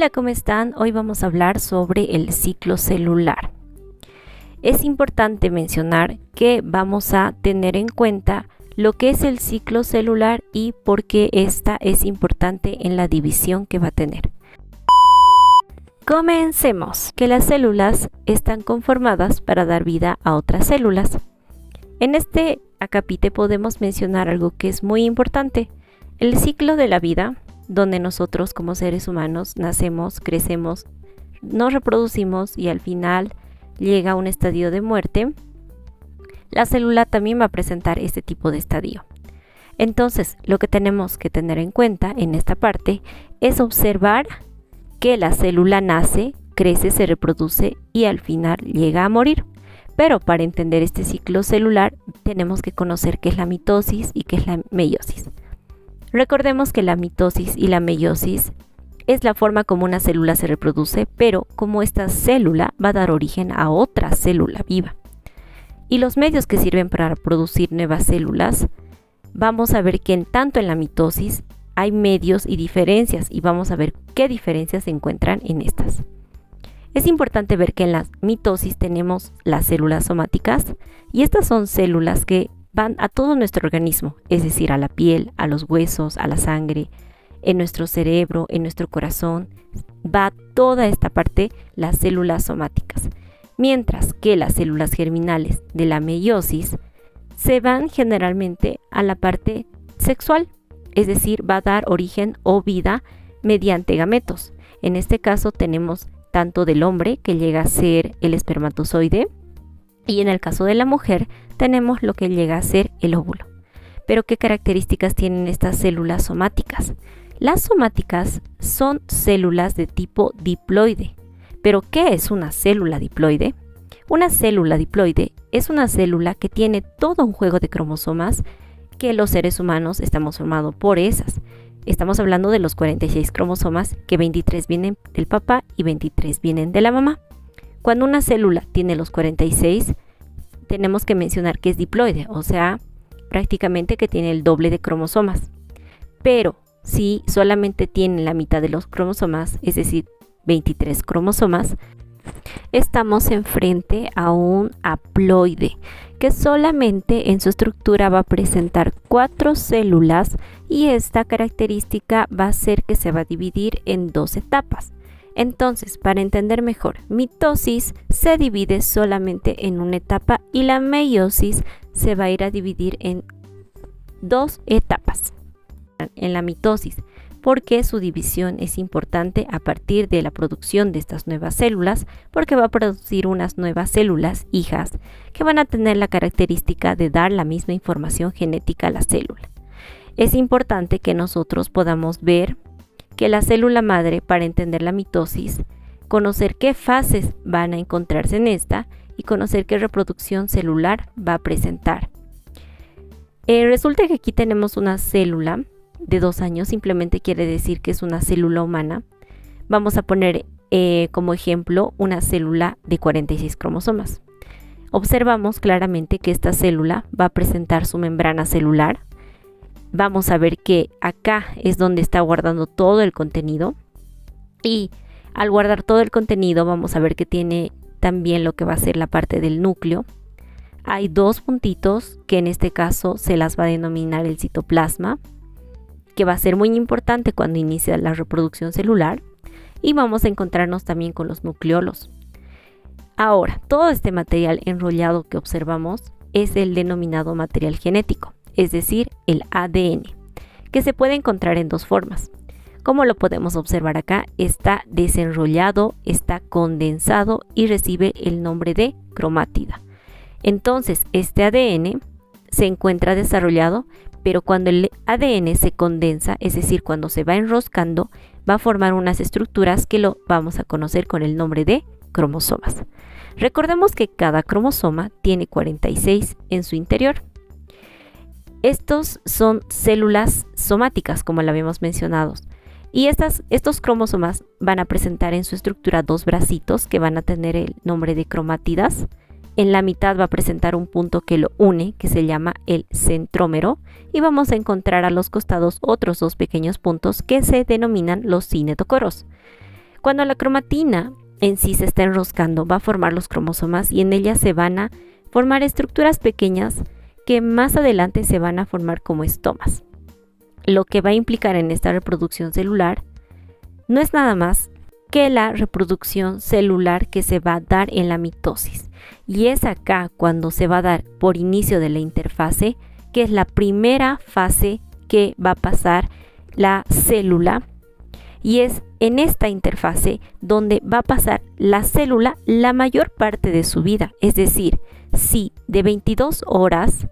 Hola, ¿cómo están? Hoy vamos a hablar sobre el ciclo celular. Es importante mencionar que vamos a tener en cuenta lo que es el ciclo celular y por qué esta es importante en la división que va a tener. Comencemos, que las células están conformadas para dar vida a otras células. En este acápite podemos mencionar algo que es muy importante, el ciclo de la vida, donde nosotros como seres humanos nacemos, crecemos, nos reproducimos y al final llega un estadio de muerte. La célula también va a presentar este tipo de estadio. Entonces, lo que tenemos que tener en cuenta en esta parte es observar que la célula nace, crece, se reproduce y al final llega a morir. Pero para entender este ciclo celular tenemos que conocer qué es la mitosis y qué es la meiosis. Recordemos que la mitosis y la meiosis es la forma como una célula se reproduce, pero como esta célula va a dar origen a otra célula viva. Y los medios que sirven para producir nuevas células, vamos a ver que tanto en la mitosis hay medios y diferencias, y vamos a ver qué diferencias se encuentran en estas. Es importante ver que en la mitosis tenemos las células somáticas, y estas son células que van a todo nuestro organismo, es decir, a la piel, a los huesos, a la sangre, en nuestro cerebro, en nuestro corazón, va toda esta parte, las células somáticas. Mientras que las células germinales de la meiosis se van generalmente a la parte sexual, es decir, va a dar origen o vida mediante gametos. En este caso tenemos tanto del hombre, que llega a ser el espermatozoide, y en el caso de la mujer tenemos lo que llega a ser el óvulo. Pero ¿qué características tienen estas células somáticas? Las somáticas son células de tipo diploide. ¿Pero qué es una célula diploide? Una célula diploide es una célula que tiene todo un juego de cromosomas que los seres humanos estamos formados por esas. Estamos hablando de los 46 cromosomas, que 23 vienen del papá y 23 vienen de la mamá. Cuando una célula tiene los 46, tenemos que mencionar que es diploide, o sea, prácticamente que tiene el doble de cromosomas. Pero si solamente tiene la mitad de los cromosomas, es decir, 23 cromosomas, estamos enfrente a un haploide, que solamente en su estructura va a presentar 4 células, y esta característica va a hacer que se va a dividir en 2 etapas. Entonces, para entender mejor, mitosis se divide solamente en una etapa y la meiosis se va a ir a dividir en 2 etapas. En la mitosis, porque su división es importante a partir de la producción de estas nuevas células, porque va a producir unas nuevas células hijas que van a tener la característica de dar la misma información genética a la célula. Es importante que nosotros podamos ver que la célula madre, para entender la mitosis, conocer qué fases van a encontrarse en esta y conocer qué reproducción celular va a presentar. Resulta que aquí tenemos una célula de 2 años, simplemente quiere decir que es una célula humana. Vamos a poner como ejemplo una célula de 46 cromosomas. Observamos claramente que esta célula va a presentar su membrana celular. Vamos a ver que acá es donde está guardando todo el contenido, y al guardar todo el contenido vamos a ver que tiene también lo que va a ser la parte del núcleo. Hay 2 puntitos que en este caso se las va a denominar el citoplasma, que va a ser muy importante cuando inicia la reproducción celular, y vamos a encontrarnos también con los nucleolos. Ahora, todo este material enrollado que observamos es el denominado material genético, es decir, el ADN, que se puede encontrar en 2 formas. Como lo podemos observar acá, está desenrollado, está condensado y recibe el nombre de cromátida. Entonces, este ADN se encuentra desarrollado, pero cuando el ADN se condensa, es decir, cuando se va enroscando, va a formar unas estructuras que lo vamos a conocer con el nombre de cromosomas. Recordemos que cada cromosoma tiene 46 en su interior. Estos son células somáticas, como lo habíamos mencionado, y estos cromosomas van a presentar en su estructura 2 bracitos que van a tener el nombre de cromátidas. En la mitad va a presentar un punto que lo une, que se llama el centrómero, y vamos a encontrar a los costados otros 2 pequeños puntos que se denominan los cinetocoros. Cuando la cromatina en sí se está enroscando, va a formar los cromosomas y en ella se van a formar estructuras pequeñas que más adelante se van a formar como estomas. Lo que va a implicar en esta reproducción celular no es nada más que la reproducción celular que se va a dar en la mitosis. Y es acá cuando se va a dar por inicio de la interfase, que es la primera fase que va a pasar la célula. Y es en esta interfase donde va a pasar la célula la mayor parte de su vida. Es decir, si de 22 horas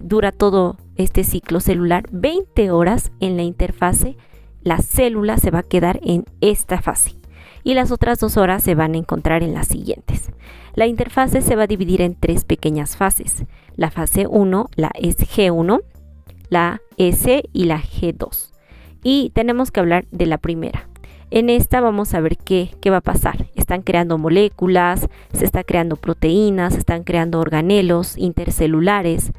dura todo este ciclo celular, 20 horas en la interfase, la célula se va a quedar en esta fase y las otras 2 horas se van a encontrar en las siguientes. La interfase se va a dividir en 3 pequeñas fases. La fase 1, la es G1, la S y la G2. Y tenemos que hablar de la primera. En esta vamos a ver qué va a pasar. Están creando moléculas, se está creando proteínas, se están creando organelos intercelulares.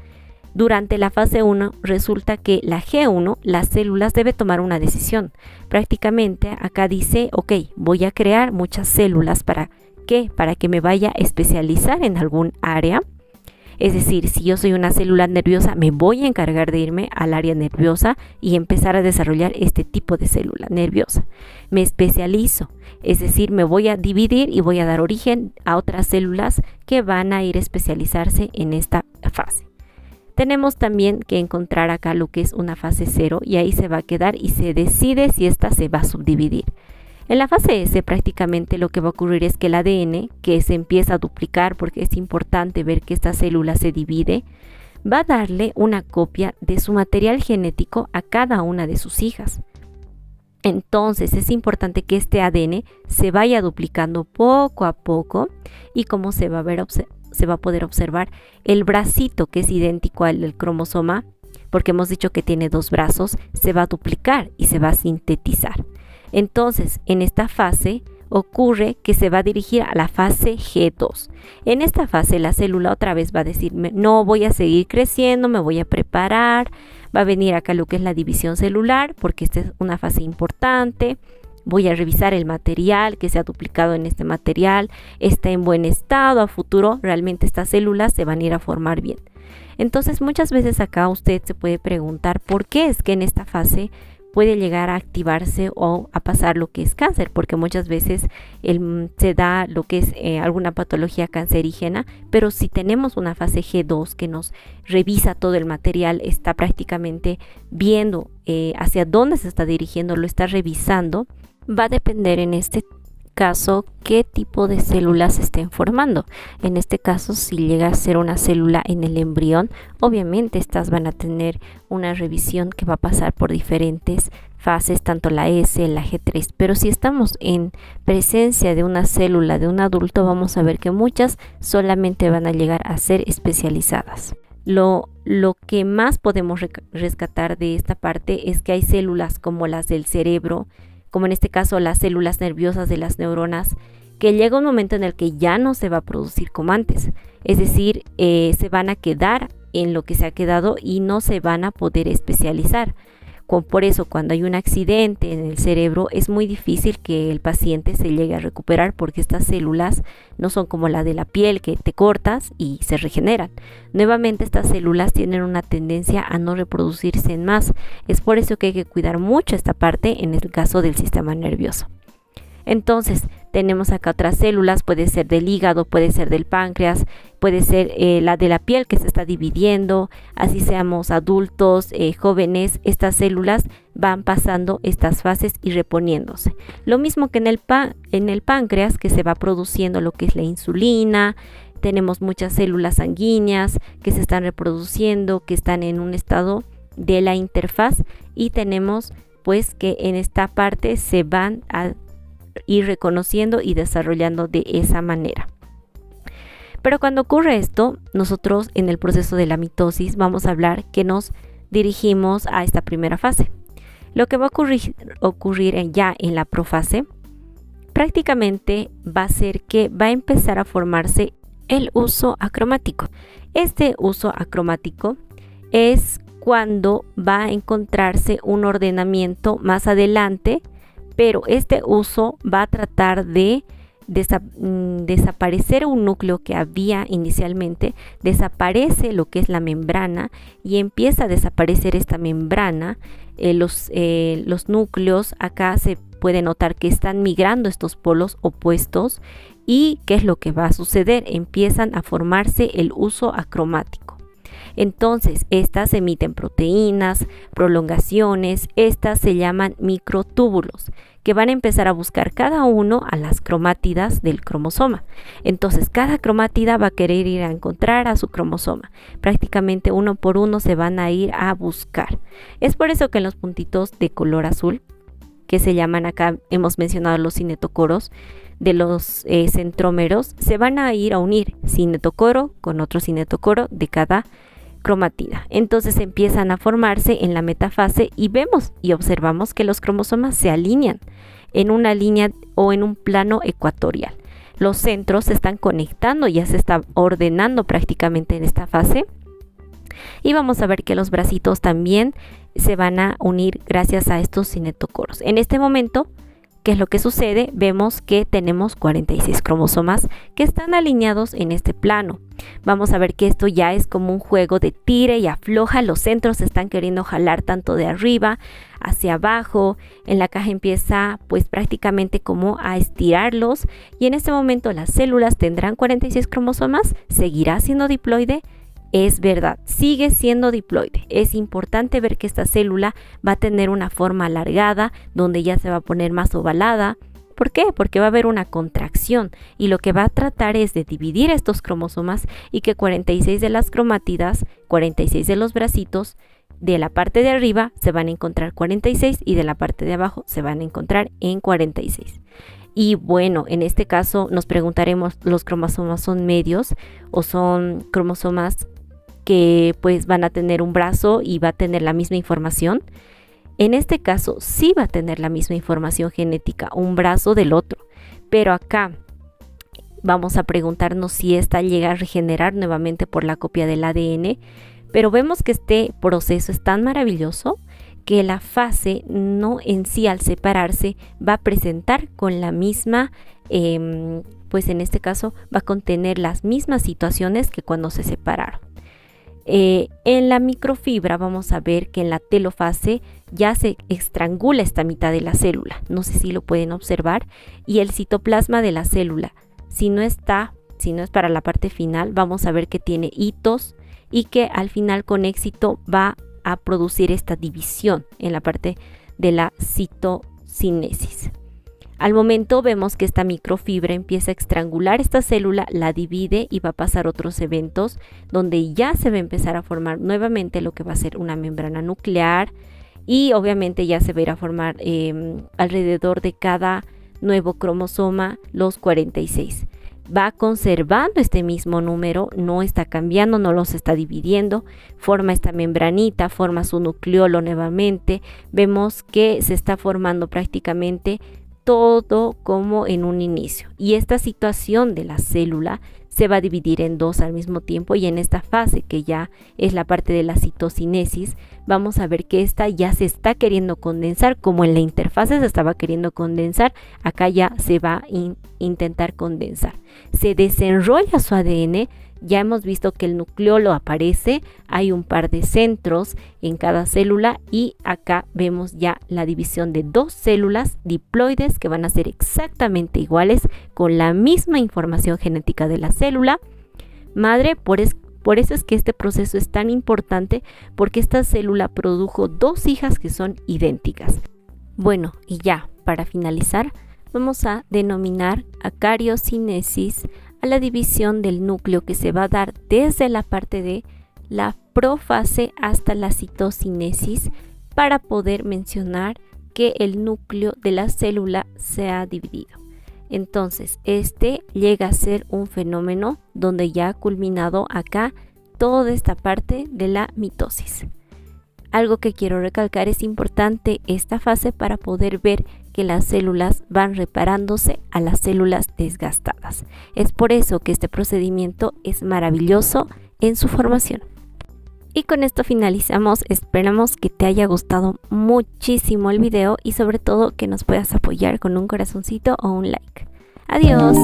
Durante la fase 1 resulta que la G1, las células, debe tomar una decisión. Prácticamente acá dice, ok, voy a crear muchas células. ¿Para qué? Para que me vaya a especializar en algún área. Es decir, si yo soy una célula nerviosa, me voy a encargar de irme al área nerviosa y empezar a desarrollar este tipo de célula nerviosa. Me especializo, es decir, me voy a dividir y voy a dar origen a otras células que van a ir a especializarse en esta fase. Tenemos también que encontrar acá lo que es una fase 0 y ahí se va a quedar y se decide si esta se va a subdividir. En la fase S prácticamente lo que va a ocurrir es que el ADN, que se empieza a duplicar porque es importante ver que esta célula se divide, va a darle una copia de su material genético a cada una de sus hijas. Entonces es importante que este ADN se vaya duplicando poco a poco y como se va a poder observar el bracito que es idéntico al del cromosoma, porque hemos dicho que tiene 2 brazos, se va a duplicar y se va a sintetizar. Entonces, en esta fase ocurre que se va a dirigir a la fase G2. En esta fase la célula otra vez va a decir, no voy a seguir creciendo, me voy a preparar, va a venir acá lo que es la división celular, porque esta es una fase importante. Voy a revisar el material que se ha duplicado en este material, está en buen estado, a futuro realmente estas células se van a ir a formar bien. Entonces muchas veces acá usted se puede preguntar por qué es que en esta fase puede llegar a activarse o a pasar lo que es cáncer, porque muchas veces se da lo que es alguna patología cancerígena, pero si tenemos una fase G2 que nos revisa todo el material, está prácticamente viendo hacia dónde se está dirigiendo, lo está revisando, va a depender en este caso qué tipo de células se estén formando. En este caso, si llega a ser una célula en el embrión, obviamente estas van a tener una revisión que va a pasar por diferentes fases, tanto la S, la G3, pero si estamos en presencia de una célula de un adulto, vamos a ver que muchas solamente van a llegar a ser especializadas. Lo que más podemos rescatar de esta parte es que hay células como las del cerebro, como en este caso las células nerviosas de las neuronas, que llega un momento en el que ya no se va a producir como antes. Es decir, se van a quedar en lo que se ha quedado y no se van a poder especializar. Por eso, cuando hay un accidente en el cerebro, es muy difícil que el paciente se llegue a recuperar porque estas células no son como la de la piel que te cortas y se regeneran. Nuevamente, estas células tienen una tendencia a no reproducirse en más. Es por eso que hay que cuidar mucho esta parte en el caso del sistema nervioso. Entonces, tenemos acá otras células, puede ser del hígado, puede ser del páncreas, puede ser la de la piel que se está dividiendo, así seamos adultos, jóvenes, estas células van pasando estas fases y reponiéndose. Lo mismo que en el páncreas, que se va produciendo lo que es la insulina, tenemos muchas células sanguíneas que se están reproduciendo, que están en un estado de la interfaz y tenemos pues que en esta parte se van a ir reconociendo y desarrollando de esa manera. Pero cuando ocurre esto, nosotros en el proceso de la mitosis vamos a hablar que nos dirigimos a esta primera fase. Lo que va a ocurrir ya en la profase prácticamente va a ser que va a empezar a formarse el uso acromático. Este uso acromático es cuando va a encontrarse un ordenamiento más adelante pero este uso va a tratar de desaparecer un núcleo que había inicialmente, desaparece lo que es la membrana y empieza a desaparecer esta membrana. Los núcleos acá se puede notar que están migrando estos polos opuestos. ¿Y qué es lo que va a suceder? Empiezan a formarse el uso acromático. Entonces, estas emiten proteínas, prolongaciones, estas se llaman microtúbulos, que van a empezar a buscar cada uno a las cromátidas del cromosoma. Entonces, cada cromátida va a querer ir a encontrar a su cromosoma. Prácticamente uno por uno se van a ir a buscar. Es por eso que en los puntitos de color azul, que se llaman acá, hemos mencionado los cinetocoros, de los centrómeros, se van a ir a unir cinetocoro con otro cinetocoro de cada cromatida. Entonces empiezan a formarse en la metafase y vemos y observamos que los cromosomas se alinean en una línea o en un plano ecuatorial. Los centros se están conectando, ya se está ordenando prácticamente en esta fase. Y vamos a ver que los bracitos también se van a unir gracias a estos cinetocoros. En este momento, ¿qué es lo que sucede? Vemos que tenemos 46 cromosomas que están alineados en este plano. Vamos a ver que esto ya es como un juego de tire y afloja. Los centros se están queriendo jalar tanto de arriba hacia abajo. En la caja empieza pues prácticamente como a estirarlos. Y en este momento las células tendrán 46 cromosomas. ¿Seguirá siendo diploide? Es verdad, sigue siendo diploide. Es importante ver que esta célula va a tener una forma alargada, donde ya se va a poner más ovalada. ¿Por qué? Porque va a haber una contracción y lo que va a tratar es de dividir estos cromosomas y que 46 de las cromátidas, 46 de los bracitos, de la parte de arriba se van a encontrar 46 y de la parte de abajo se van a encontrar en 46. Y bueno, en este caso nos preguntaremos, ¿los cromosomas son medios o son cromosomas que pues van a tener un brazo y va a tener la misma información? En este caso sí va a tener la misma información genética, un brazo del otro, pero acá vamos a preguntarnos si esta llega a regenerar nuevamente por la copia del ADN, pero vemos que este proceso es tan maravilloso que la fase no en sí al separarse va a presentar con la misma, pues en este caso va a contener las mismas situaciones que cuando se separaron. En la microfibra vamos a ver que en la telofase ya se estrangula esta mitad de la célula, no sé si lo pueden observar, y el citoplasma de la célula, si no es para la parte final, vamos a ver que tiene hitos y que al final con éxito va a producir esta división en la parte de la citocinesis. Al momento vemos que esta microfibra empieza a estrangular esta célula, la divide y va a pasar otros eventos donde ya se va a empezar a formar nuevamente lo que va a ser una membrana nuclear y obviamente ya se va a ir a formar alrededor de cada nuevo cromosoma los 46. Va conservando este mismo número, no está cambiando, no los está dividiendo, forma esta membranita, forma su nucleolo nuevamente. Vemos que se está formando prácticamente todo como en un inicio y esta situación de la célula se va a dividir en dos al mismo tiempo y en esta fase que ya es la parte de la citocinesis vamos a ver que esta ya se está queriendo condensar como en la interfase se estaba queriendo condensar, acá ya se va a intentar condensar, se desenrolla su ADN. Ya hemos visto que el nucleolo aparece, hay un par de centros en cada célula y acá vemos ya la división de dos células diploides que van a ser exactamente iguales con la misma información genética de la célula madre. Por eso es que este proceso es tan importante porque esta célula produjo dos hijas que son idénticas. Bueno, y ya para finalizar vamos a denominar acariocinesis a la división del núcleo que se va a dar desde la parte de la profase hasta la citocinesis para poder mencionar que el núcleo de la célula se ha dividido. Entonces, este llega a ser un fenómeno donde ya ha culminado acá toda esta parte de la mitosis. Algo que quiero recalcar, es importante esta fase para poder ver que las células van reparándose a las células desgastadas. Es por eso que este procedimiento es maravilloso en su formación. Y con esto finalizamos. Esperamos que te haya gustado muchísimo el video y sobre todo que nos puedas apoyar con un corazoncito o un like. Adiós.